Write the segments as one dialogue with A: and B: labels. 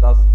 A: 10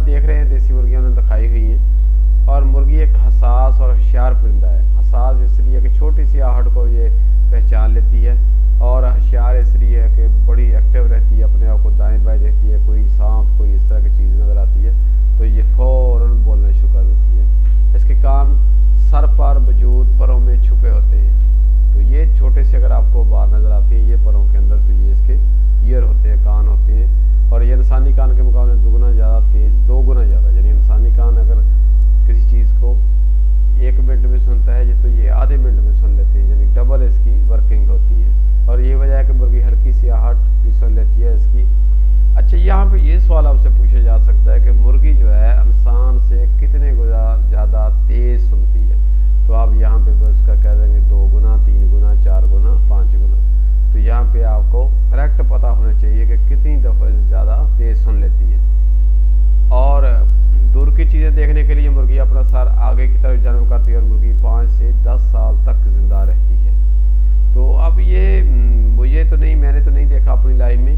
A: آپ دیکھ رہے ہیں دیسی مرغیاں انہوں نے دکھائی ہوئی ہیں، اور مرغی ایک حساس اور ہوشیار پرندہ ہے۔ حساس اس لیے کہ چھوٹی سی آہٹ کو یہ پہچان لیتی ہے، اور ہوشیار اس لیے ہے کہ بڑی ایکٹیو رہتی ہے، اپنے آپ کو دائیں بائیں دیکھتی ہے، کوئی سانپ کوئی اس طرح کی چیز نظر آتی ہے تو یہ فوراً بولنا شروع کر دیتی ہے۔ اس کے کان سر پر موجود پروں میں چھپے ہوتے ہیں، تو یہ چھوٹے سے اگر آپ کو باہر نظر آتی ہیں یہ پروں کے اندر، تو یہ اس کے ایئر ہوتے ہیں، کان ہوتے ہیں، اور یہ انسانی کان کے مقابلے میں دگنا زیادہ تیز، 2 گنا زیادہ، یعنی انسانی کان اگر کسی چیز کو 1 منٹ میں سنتا ہے تو یہ آدھے منٹ میں سن لیتے ہیں، یعنی ڈبل اس کی ورکنگ ہوتی ہے، اور یہ وجہ ہے کہ مرغی ہلکی سی آہٹ بھی سن لیتی ہے اس کی۔ اچھا، یہاں پہ یہ سوال آپ سے پوچھا جا سکتا ہے کہ مرغی جو ہے انسان سے کتنے گنا زیادہ تیز سنتی ہے، تو آپ یہاں پہ اس کا کہہ دیں گے 2 گنا، 3 گنا، 4 گنا، 5 گنا۔ تو یہاں پہ آپ کو کریکٹ پتہ ہونا چاہیے کہ کتنی دفعہ زیادہ تیز سن لیتی ہے۔ اور دور کی چیزیں دیکھنے کے لیے مرغی اپنا سر آگے کی طرف جنم کرتی ہے، اور مرغی 5 سے 10 سال تک زندہ رہتی ہے۔ تو اب یہ مجھے تو نہیں، میں نے تو نہیں دیکھا اپنی لائف میں،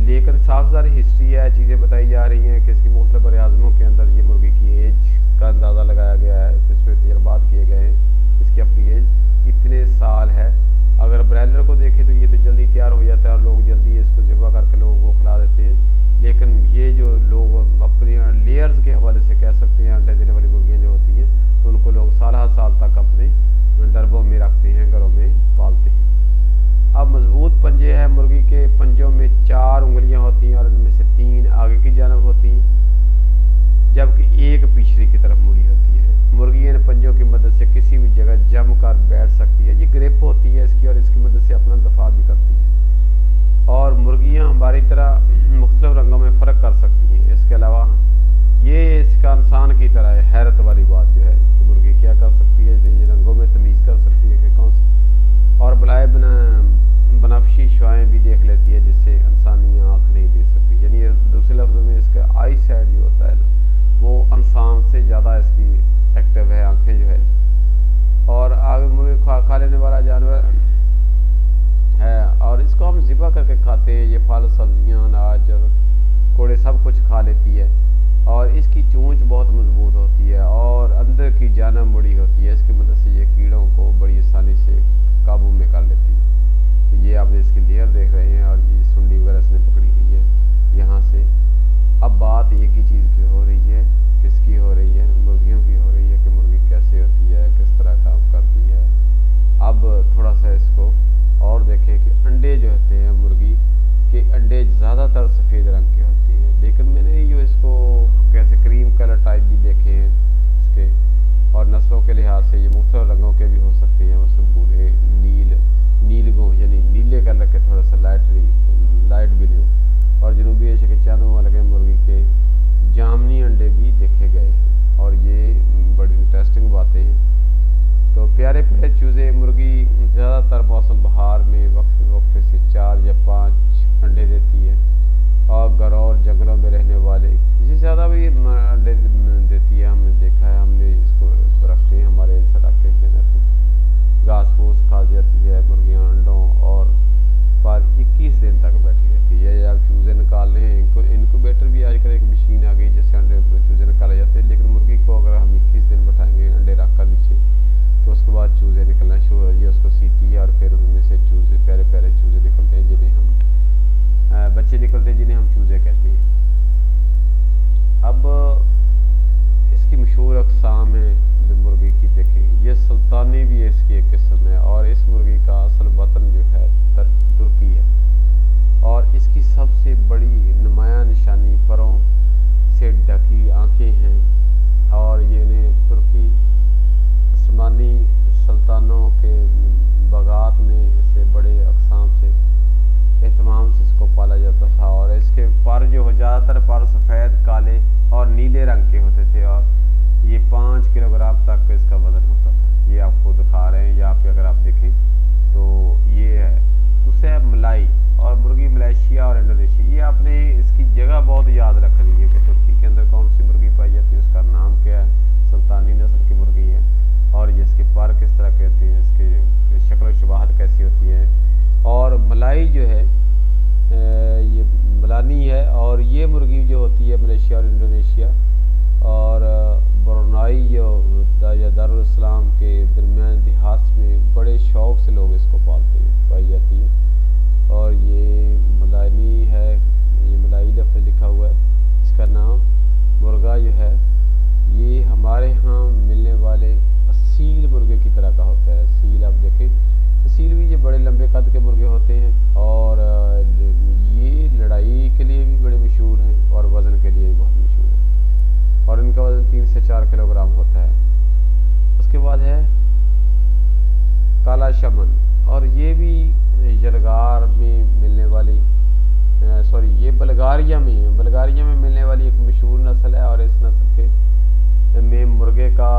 A: لیکن صاف ظاہر ہسٹری ہے، چیزیں بتائی جا رہی ہیں کہ اس کی مختلف براعظموں کے اندر یہ مرغی کی ایج کا اندازہ لگایا گیا ہے، اس پہ تجربات کیے گئے ہیں، اس کی اپنی ایج اتنے سال ہے۔ اگر برائلر کو دیکھیں تو یہ تو جلدی تیار ہو جاتا ہے، اور لوگ جلدی اس کو ذبح کر کے لوگوں کو کھلا دیتے ہیں، لیکن یہ جو لوگ اپنی لیئرز کے حوالے سے کہہ سکتے ہیں، انڈے دینے والی مرغیاں جو ہوتی ہیں تو ان کو لوگ سالہ سال تک اپنے ڈربوں میں رکھتے ہیں، گھروں میں پالتے ہیں۔ اب مضبوط پنجے ہیں مرغی کے، پنجوں میں 4 انگلیاں ہوتی ہیں، اور ان میں سے 3 آگے کی جانب ہوتی ہیں، جبکہ 1 پچھلی کی طرف مڑی ہوتی ہے۔ مرغی ان پنجوں کی مدد سے کسی بھی جگہ جم کر بیٹھ سکتی ہے، یہ گرپ ہوتی ہے اس کی، اور اس کی مدد سے اپنا دفاع بھی کرتی ہے۔ اور مرغیاں ہماری طرح مختلف رنگوں میں فرق کر سکتی ہیں، اس کے علاوہ یہ اس کا انسان کی طرح ہے، حیرت والی بات جو ہے کہ مرغی کیا کر سکتی ہے، یہ رنگوں میں تمیز کر سکتی ہے کہ کون سی، اور بلائے بنفشی شعاعیں بھی دیکھ لیتی ہے جس سے انسانی آنکھ نہیں دیکھ سکتی، یعنی دوسرے لفظوں میں اس کا آئی سائڈ جو ہوتا ہے وہ انسان سے زیادہ اس کی ایکٹیو ہے، آنکھیں جو ہے۔ اور آگے مرغی کھا لینے والا جانور ہے، اور اس کو ہم ذبح کر کے کھاتے ہیں، یہ پھل سبزیاں اناج اور کوڑے سب کچھ کھا لیتی ہے، اور اس کی چونچ بہت مضبوط ہوتی ہے اور اندر کی جانب مڑی ہوتی ہے، اس کی مدد سے یہ کیڑوں کو بڑی آسانی سے قابو میں کر لیتی ہے۔ تو یہ آپ نے اس کی لیئر دیکھ رہے ہیں، اور یہ سنڈی وغیرہ اس نے پکڑی ہوئی ہے یہاں سے۔ اب بات ایک ہی چیز کی ہو رہی ہے، کس کی ہو رہی ہے؟ مرغیوں کی ہو رہی ہے کہ مرغی کیسے ہوتی ہے، کس طرح کام کرتی ہے۔ اب تھوڑا سا اس کو اور دیکھیں کہ انڈے جو ہوتے ہیں مرغی کے، انڈے زیادہ تر سفید رنگ کے ہوتے ہیں، لیکن میں نے جو اس کو کیسے کریم کلر ٹائپ بھی دیکھے ہیں اس کے، اور نسلوں کے لحاظ سے یہ مختلف رنگوں کے بھی ہو سکتے ہیں، اس بھورے، نیلگوں یعنی نیلے کلر کے، تھوڑا سا لائٹ بلیو، اور جنوبی ایشیا کے چند ممالک میں مرغی کے جامنی انڈے بھی دیکھے گئے ہیں، اور یہ بڑی انٹرسٹنگ باتیں ہیں۔ تو پیارے پیارے چوزے مرغی زیادہ تر موسم بہار میں وقفے وقفے سے 4 یا 5 انڈے دیتی ہے، اور گھروں اور جنگلوں میں رہنے والے اس سے زیادہ بھی انڈے دیتی ہے، ہم نے دیکھا ہے، ہم نے اس کو رکھتے ہیں ہمارے اس علاقے کے اندر۔ گھاس پھوس کھا جاتی ہے مرغیاں انڈوں اور پر 21 دن تک بیٹھی رہتی ہے۔ آپ چوزے نکال رہے ہیں، انکوبیٹر بھی آج کل ایک مشین آ گئی جس سے انڈے چوزے نکالے جاتے ہیں، لیکن مرغی کو اگر ہم 21 دن بٹھائیں گے انڈے رکھ کر نیچے، تو اس کے بعد چوزے نکلنا شروع ہو جائے، اس کو سیتی ہے، اور پھر ان میں سے چوزے پیارے پیارے چوزے نکلتے ہیں، جنہیں ہم بچے نکلتے ہیں، جنہیں ہم چوزے کہتے ہیں۔ اب اس کی مشہور اقسام ہیں مرغی کی، دیکھیں یہ سلطانی بھی اس کی ایک قسم ہے، اور اس مرغی کا اصل وطن جو ہے ترکی ہے، اور اس کی سب سے بڑی نمایاں نشانی پروں سے ڈھکی آنکھیں ہیں، اور یہ انہیں ترکی عثمانی سلطانوں کے باغات میں اسے بڑے اقسام سے اہتمام سے اس کو پالا جاتا تھا، اور اس کے پر جو زیادہ تر پر سفید، کالے اور نیلے رنگ کے ہوتے تھے، اور یہ 5 کلو گرام تک اس کا وزن ہوتا تھا۔ یہ آپ کو دکھا رہے ہیں یہاں پہ، اگر آپ دیکھیں تو یہ ہے۔ دوسرا ہے ملائی، اور مرغی ملائیشیا اور انڈونیشیا، یہ آپ نے اس کی جگہ بہت یاد رکھنی ہے کہ ترکی کے اندر کون سی مرغی پائی جاتی ہے، اس کا نام کیا ہے، سلطانی نسل کی مرغی ہے، اور اس کے پر کس طرح کہتے ہیں، اس کی شکل و شباہت کیسی ہوتی ہے۔ اور ملائی جو ہے یہ ملانی ہے، اور یہ مرغی جو ہوتی ہے ملیشیا اور انڈونیشیا ملیشیا اور برونائی یا دارالاسلام کے درمیان دیہات میں بڑے شوق سے لوگ اس کو پالتے ہیں، پائی جاتی ہے۔ اور یہ ملائی ہے، یہ ملائی لفظ لکھا ہوا ہے۔ اس کا نام مرغا جو ہے یہ ہمارے ہاں ملنے والے اصیل مرغے کی طرح کا ہوتا ہے۔ اصیل آپ دیکھیں، اصیل بھی یہ بڑے لمبے قد کے مرغے ہوتے ہیں اور یہ لڑائی کے لیے بھی بڑے مشہور ہیں اور وزن کے لیے بھی بہت مشہور ہیں، اور ان کا وزن 3 سے 4 کلو گرام ہوتا ہے۔ اس کے بعد ہے کالا شمن، اور یہ بھی یلغار میں ملنے والی یہ بلغاریہ میں ملنے والی ایک مشہور نسل ہے، اور اس نسل کے میں مرغے کا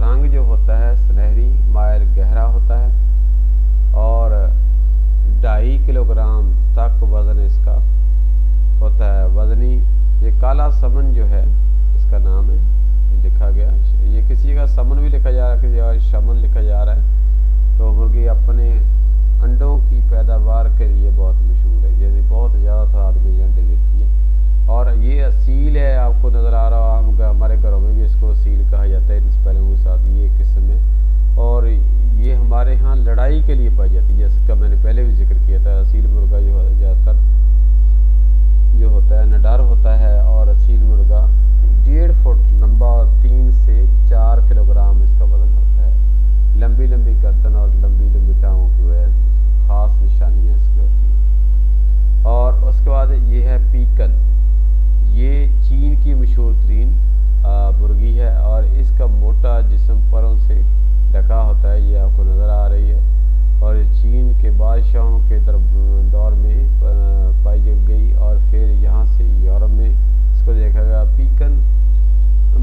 A: رنگ جو ہوتا ہے سنہری مائل گہرا ہوتا ہے اور 2.5 کلو گرام تک وزن اس کا ہوتا ہے۔ وزنی یہ کالا سمن جو ہے اس کا نام ہے، لکھا گیا، یہ کسی کا سمن بھی لکھا جا رہا ہے، کسی کا شمن لکھا جا رہا ہے۔ تو مرغی اپنے انڈوں کی پیداوار کے لیے بہت مشہور ہے، یعنی بہت زیادہ تعداد میں انڈے دیتی ہے، اور یہ اصیل ہے۔ آپ کو نظر آ رہا ہے، ہمارے گھروں میں بھی اس کو اصیل کہا جاتا ہے، اسپیلنگ کے ساتھ یہ قسم ہے، اور یہ ہمارے ہاں لڑائی کے لیے پائی جاتی ہے، جیسے کہ میں نے پہلے بھی ذکر کیا تھا۔ اصیل مرغا جو ہے زیادہ تر جو ہوتا ہے نڈر ہوتا ہے، اور اصیل مرغا 1.5 فٹ لمبا اور 3 سے 4 کلو گرام اس کا وزن ہوتا ہے۔ لمبی لمبی گردن اور لمبی لمبی ٹانگوں کی وجہ سے خاص نشانیاں اس کی ہوتی ہیں۔ اور اس کے بعد یہ ہے پیکن، یہ چین کی مشہور ترین مرغی ہے، اور اس کا موٹا جسم پروں سے ڈھکا ہوتا ہے، یہ آپ کو نظر آ رہی ہے، اور چین کے بادشاہوں کے دور میں پائی گئی، اور پھر یہاں سے یورپ میں اس کو دیکھا گیا۔ پیکن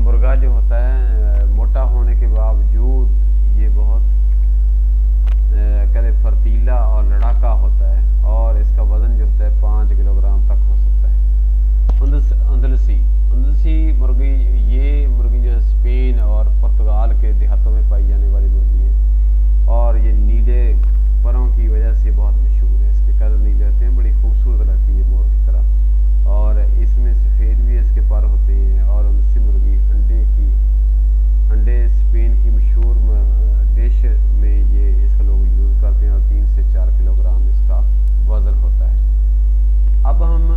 A: مرغا جو ہوتا ہے موٹا ہونے کے باوجود یہ بہت فرتیلا اور لڑاکا ہوتا ہے، اور اس کا وزن جو ہوتا ہے 5 کلو گرام تک ہو سکتا ہے۔ اندلسی مرغی، یہ مرغی جو ہے اسپین اور پرتگال کے دیہاتوں میں پائی جانے والی مرغی ہے، اور یہ نیلے پروں کی وجہ سے بہت مشہور ہے، اس کے قدر نیلے ہوتے ہیں، بڑی خوبصورت لگتی ہے مور کی طرح، اور اس میں سفید بھی اس کے پر ہوتے ہیں۔ اور اندلسی مرغی انڈے اسپین کی مشہور ڈش میں یہ اس کو لوگ یوز کرتے ہیں، اور 3 سے 4 کلو گرام اس کا وزن ہوتا ہے۔ اب ہم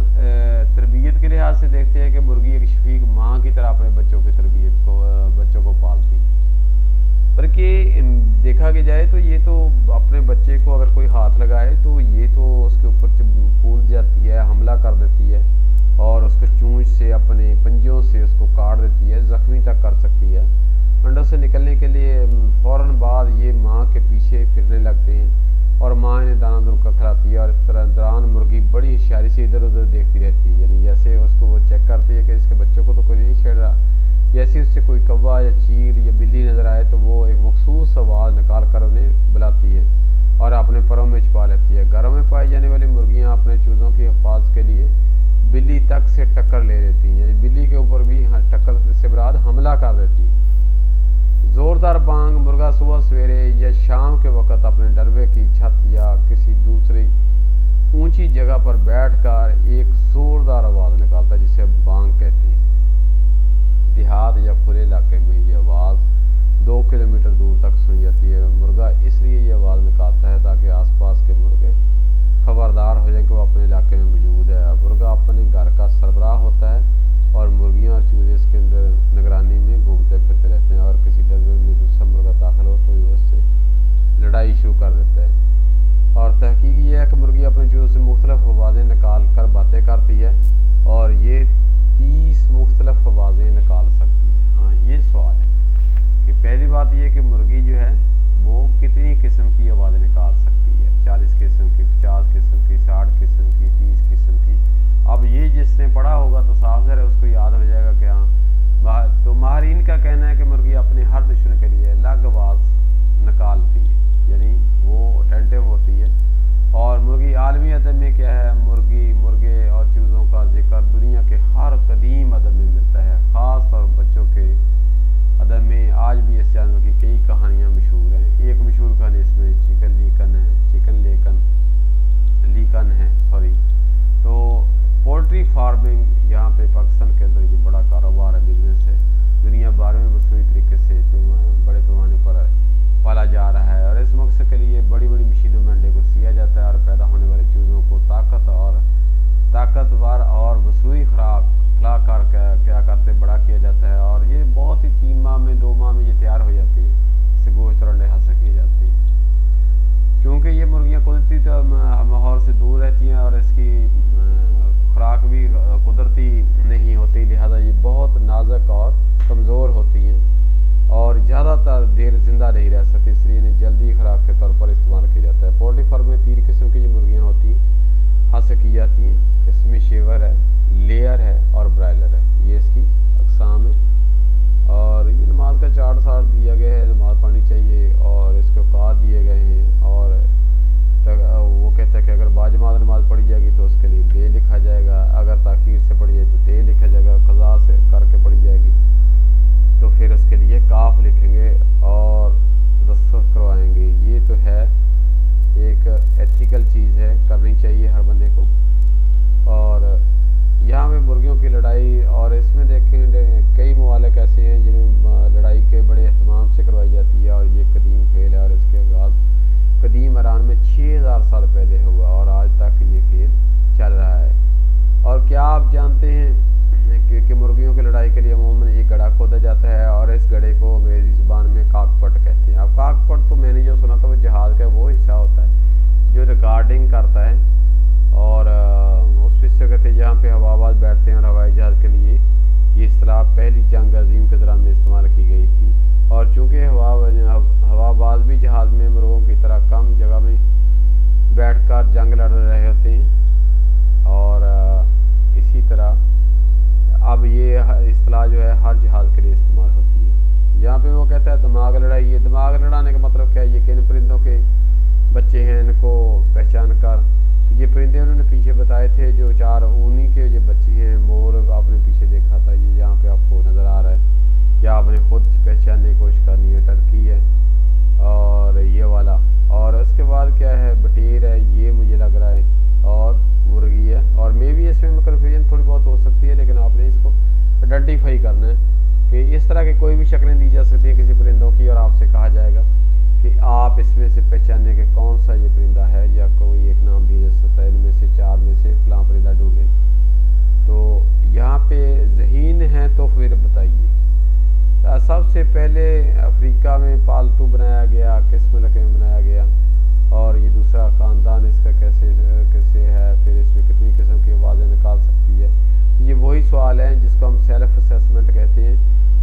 A: تربیت کے لحاظ سے دیکھتے ہیں کہ مرغی ایک شفیق ماں کی طرح اپنے بچوں کو پالتی، بلکہ دیکھا کہ جائے تو یہ تو اپنے بچے کو اگر کوئی ہاتھ لگائے تو یہ تو اس کے اوپر کود جاتی ہے، حملہ کر دیتی ہے، اور اس کو چونچ سے اپنے پنجوں سے اس کو کاٹ دیتی ہے، زخمی تک کر سکتی ہے۔ انڈوں سے نکلنے کے لیے فوراً بعد یہ ماں کے پیچھے پھرنے لگتے ہیں، اور ماں انہیں دانہ دھلکا کھلاتی ہے، اور اس طرح دوران مرغی بڑی ہوشیاری سے ادھر ادھر دیکھتی رہتی ہے، یعنی جیسے اس کو وہ چیک کرتی ہے کہ اس کے بچوں کو تو کوئی نہیں چھیڑ رہا، جیسے اس سے کوئی کوا یا چیل یا بلی نظر آئے تو وہ ایک مخصوص آواز نکال کر انہیں بلاتی ہے اور اپنے پروں میں چھپا لیتی ہے۔ گھروں میں پائی جانے والی مرغیاں اپنے چوزوں کی حفاظت کے لیے بلی تک سے ٹکر لے لیتی ہیں، یعنی بلی کے اوپر بھی ٹکر سے مراد حملہ کر دیتی ہے۔ زوردار بانگ، مرغا صبح سویرے یا شام کے وقت اپنے ڈربے کی چھت یا کسی دوسری اونچی جگہ پر بیٹھ کر ایک زوردار آواز نکالتا ہے، جسے بانگ کہتے ہیں۔ دیہات یا کھلے علاقے میں یہ آواز 2 کلومیٹر دور تک سنی جاتی ہے۔ مرغا اس لیے یہ آواز نکالتا ہے تاکہ آس پاس کے مرغے خبردار ہو جائیں کہ وہ اپنے علاقے میں موجود ہے۔ مرغا اپنے گھر کا سربراہ ہوتا ہے، اور مرغیاں اور چوزے اس کے اندر نگرانی میں گھومتے پھرتے رہتے ہیں، اور کسی ڈربے میں دوسرا مرغا داخل ہو تو وہ اس سے لڑائی شروع کر دیتا ہے۔ اور تحقیق یہ ہے کہ مرغی اپنے چوزوں سے مختلف آوازیں نکال کر باتیں کرتی ہے، اور یہ آئیڈینٹیفائی کرنا ہے کہ اس طرح کی کوئی بھی شکلیں دی جا سکتی ہیں کسی پرندوں کی، اور آپ سے کہا جائے گا کہ آپ اس میں سے پہچانیں کہ کون سا یہ پرندہ ہے، یا کوئی ایک نام دیا جا سکتا ہے ان میں سے 4 میں سے فلاں پرندہ ڈھونڈیں۔ تو یہاں پہ ذہین ہیں تو پھر بتائیے۔ سب سے پہلے افریقہ میں پالتو بنایا گیا، کس ملک میں بنایا گیا، اور یہ دوسرا خاندان اس کا کیسے ہے، پھر اس میں کتنی قسم کی آوازیں نکال سکتی ہے۔ یہ وہی سوال ہیں جس کو ہم سیلف اسیسمنٹ کہتے ہیں۔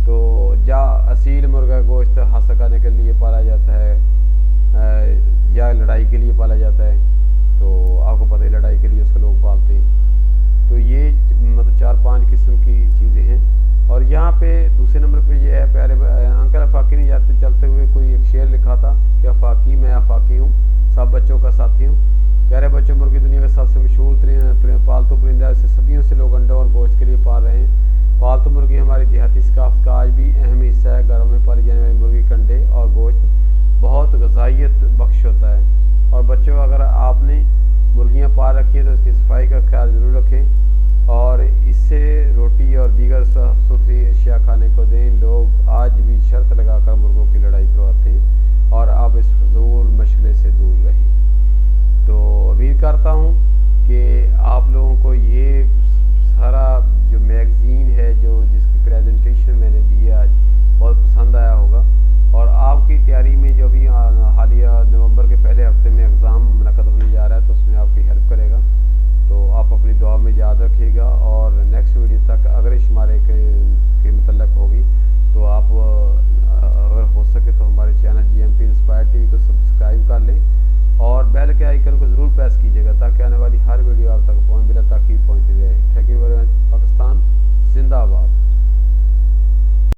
A: تو اصیل مرغہ گوشت حاصل کرنے کے لیے پالا جاتا ہے یا لڑائی کے لیے پالا جاتا ہے؟ تو آپ کو پتہ ہے لڑائی کے لیے اس کو لوگ پالتے ہیں۔ تو یہ مطلب 4-5 قسم کی چیزیں ہیں۔ اور یہاں پہ دوسرے نمبر پہ یہ ہے، پیارے انکل افاقی نہیں جاتے چلتے ہوئے کوئی ایک شعر لکھا تھا